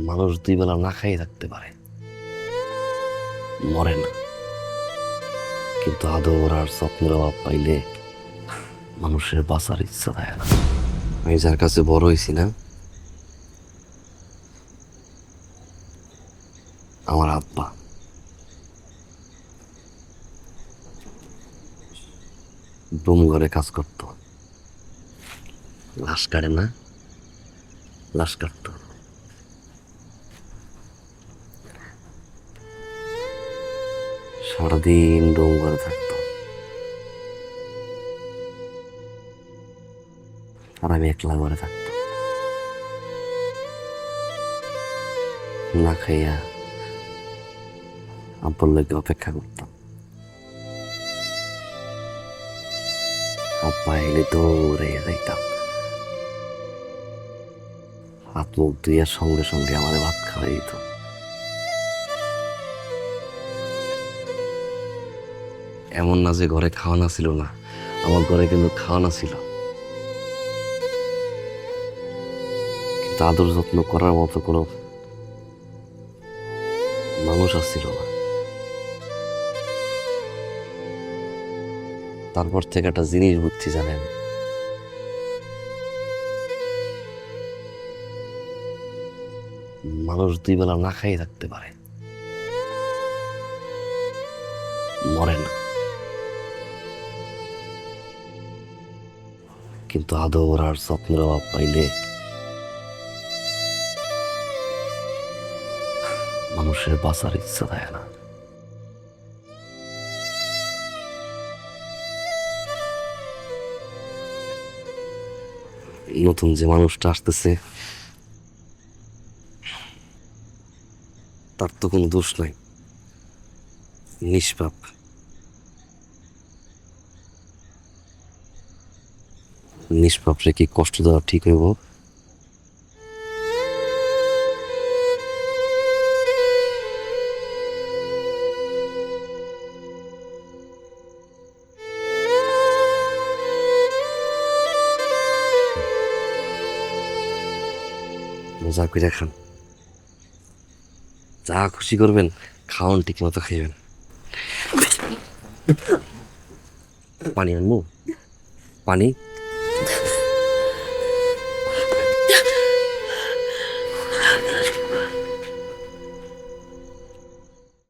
মানুষ দুই বেলা না খাইয়ে থাকতে পারে, মরে না। কিন্তু আদর আর স্বপ্নের অভাব পাইলে মানুষের বাঁচার ইচ্ছা থাকে না। আমি যার কাছে বড় হয়েছি না, আমার আব্বা ডুম ঘরে কাজ করতো, লাশ কাটে না, লাশ কাটতো। সারাদিন ডুম ঘরে থাকতো, আর আমি একলা ঘরে থাকতাম না খাইয়া। আব্বুর লোকে অপেক্ষা করতাম। আব্বা এলে দৌড়ে যাইতাম, হাত মুখ ধুইয়া সঙ্গে সঙ্গে আমাদের ভাত খাওয়াই দিত। এমন না যে ঘরে খাওয়ানা ছিল না, আমার ঘরে কিন্তু খাওয়ানা ছিল, কিন্তু আদর যত্ন করার মতো কোনো মানুষ আসছিল না। তারপর থেকে একটা জিনিস বুঝছি, জানেন, মানুষ দুই বেলা না খাইয়ে থাকতে পারে, মরে না। কিন্তু আদর আর স্বপ্নের অভাব পাইলে মানুষের বাঁচার ইচ্ছা থাকে না। নতুন যে মানুষটা আসতেছে, তার তো কোনো দোষ নাই, নিষ্পাপ। নিষ্পাপ রে কি কষ্ট দেওয়া ঠিক হইব? মজা করে খান, যা খুশি করবেন খাওয়ান, ঠিক মতো খাইবেন। পানি আনবো? পানি?